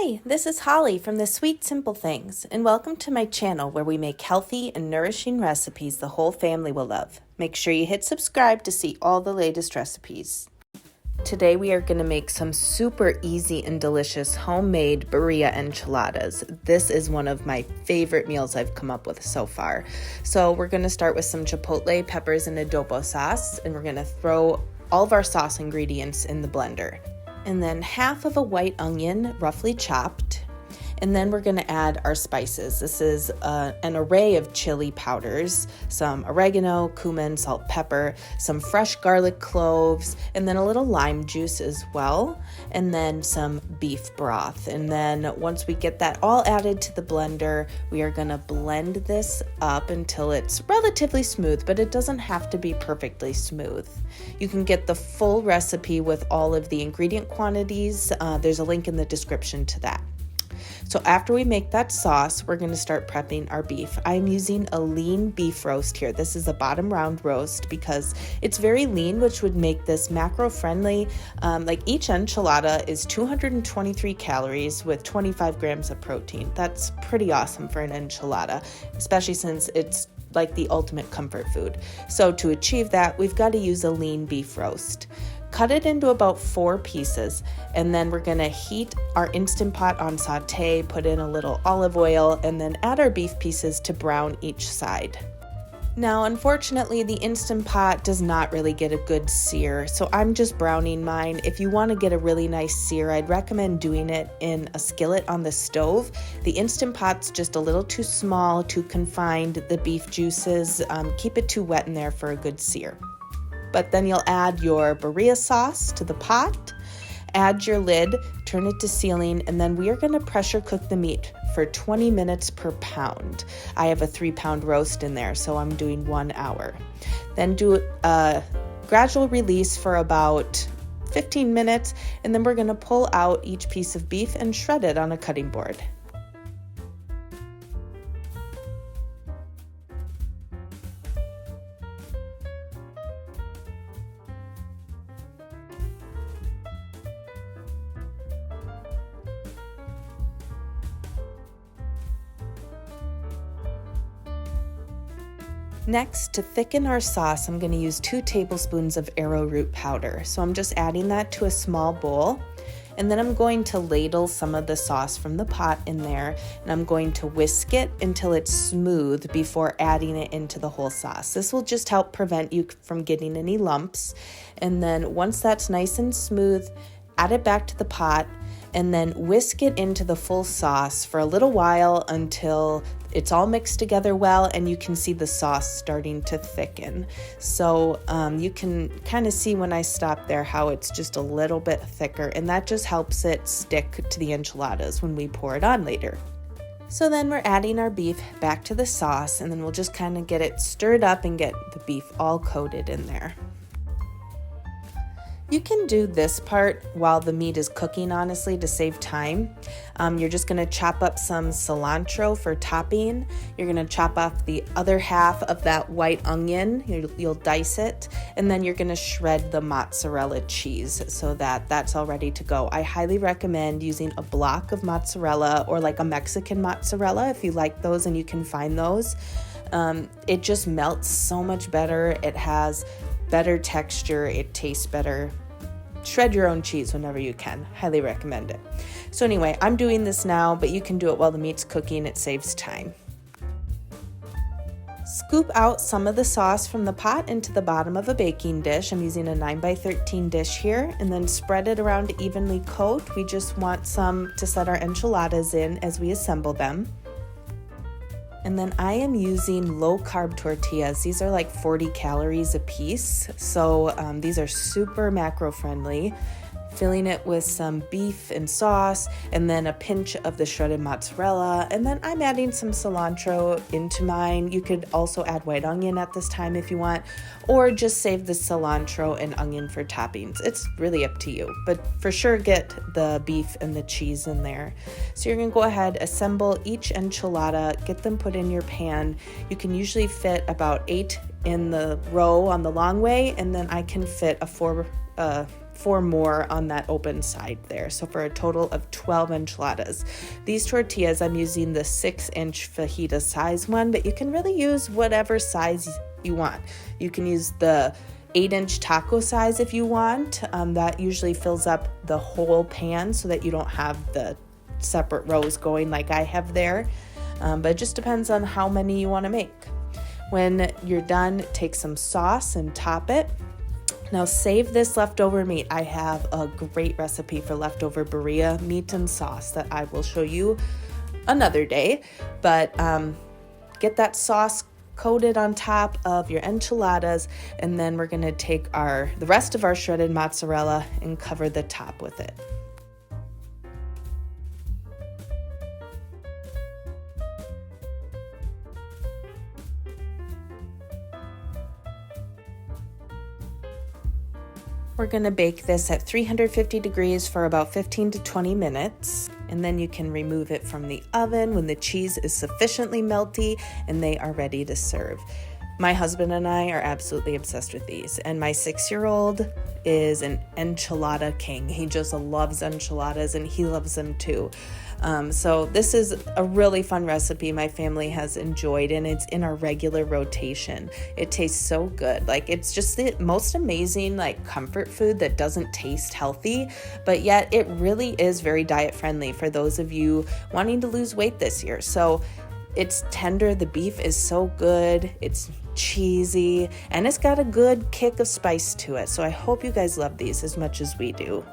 Hi, this is Holly from The Sweet Simple Things, and welcome to my channel where we make healthy and nourishing recipes the whole family will love. Make sure you hit subscribe to see all the latest recipes. Today we are going to make some super easy and delicious homemade birria enchiladas. This is one of my favorite meals I've come up with so far. So we're going to start with some chipotle peppers and adobo sauce, and we're going to throw all of our sauce ingredients in the blender. And then half of a white onion, roughly chopped. And then we're going to add our spices. This is an array of chili powders, some oregano, cumin, salt, pepper, some fresh garlic cloves, and then a little lime juice as well, and then some beef broth. And then once we get that all added to the blender, we are going to blend this up until it's relatively smooth, but it doesn't have to be perfectly smooth. You can get the full recipe with all of the ingredient quantities. There's a link in the description to that. So after we make that sauce, we're going to start prepping our beef. I'm using a lean beef roast here. This is a bottom round roast because it's very lean, which would make this macro friendly. Like each enchilada is 223 calories with 25 grams of protein. That's pretty awesome for an enchilada, especially since it's like the ultimate comfort food. So to achieve that, we've got to use a lean beef roast. Cut it into about 4 pieces, and then we're gonna heat our Instant Pot on saute, put in a little olive oil, and then add our beef pieces to brown each side. Now, unfortunately, the Instant Pot does not really get a good sear, so I'm just browning mine. If you want to get a really nice sear, I'd recommend doing it in a skillet on the stove. The Instant Pot's just a little too small to confine the beef juices. Keep it too wet in there for a good sear. But then you'll add your birria sauce to the pot, add your lid, turn it to sealing, and then we are going to pressure cook the meat for 20 minutes per pound. I have a 3-pound roast in there, so I'm doing 1 hour. Then do a gradual release for about 15 minutes, and then we're going to pull out each piece of beef and shred it on a cutting board. Next, to thicken our sauce, I'm going to use 2 tablespoons of arrowroot powder. So I'm just adding that to a small bowl, and then I'm going to ladle some of the sauce from the pot in there, and I'm going to whisk it until it's smooth before adding it into the whole sauce. This will just help prevent you from getting any lumps. And then once that's nice and smooth, add it back to the pot, and then whisk it into the full sauce for a little while until it's all mixed together well and you can see the sauce starting to thicken. So you can kind of see when I stop there how it's just a little bit thicker, and that just helps it stick to the enchiladas when we pour it on later. So then we're adding our beef back to the sauce, and then we'll just kind of get it stirred up and get the beef all coated in there. You can do this part while the meat is cooking, honestly, to save time. You're just going to chop up some cilantro for topping. You're going to chop off the other half of that white onion. You'll dice it, and then you're going to shred the mozzarella cheese so that that's all ready to go. I highly recommend using a block of mozzarella or like a Mexican mozzarella if you like those and you can find those. It just melts so much better. It has better texture. It tastes better. Shred your own cheese whenever you can. Highly recommend it. So anyway, I'm doing this now, but you can do it while the meat's cooking. It saves time. Scoop out some of the sauce from the pot into the bottom of a baking dish. I'm using a 9x13 dish here, and then spread it around to evenly coat. We just want some to set our enchiladas in as we assemble them. And then I am using low-carb tortillas. These are like 40 calories a piece, so these are super macro-friendly. Filling it with some beef and sauce, and then a pinch of the shredded mozzarella, and then I'm adding some cilantro into mine. You could also add white onion at this time if you want, or just save the cilantro and onion for toppings. It's really up to you, but for sure get the beef and the cheese in there. So you're gonna go ahead, assemble each enchilada, get them put in your pan. You can usually fit about 8 in the row on the long way, and then I can fit a 4 more on that open side there. So for a total of 12 enchiladas. These tortillas, I'm using the 6-inch fajita size one, but you can really use whatever size you want. You can use the 8-inch taco size if you want. That usually fills up the whole pan so that you don't have the separate rows going like I have there. But it just depends on how many you want to make. When you're done, take some sauce and top it. Now save this leftover meat. I have a great recipe for leftover birria meat and sauce that I will show you another day. But get that sauce coated on top of your enchiladas, and then we're gonna take the rest of our shredded mozzarella and cover the top with it. We're going to bake this at 350 degrees for about 15 to 20 minutes, and then you can remove it from the oven when the cheese is sufficiently melty and they are ready to serve. My husband and I are absolutely obsessed with these, and my 6-year-old is an enchilada king. He just loves enchiladas, and he loves them too. So this is a really fun recipe my family has enjoyed, and it's in our regular rotation. It tastes so good. Like, it's just the most amazing comfort food that doesn't taste healthy, but yet it really is very diet friendly for those of you wanting to lose weight this year. So it's tender, the beef is so good, it's cheesy, and it's got a good kick of spice to it. So I hope you guys love these as much as we do.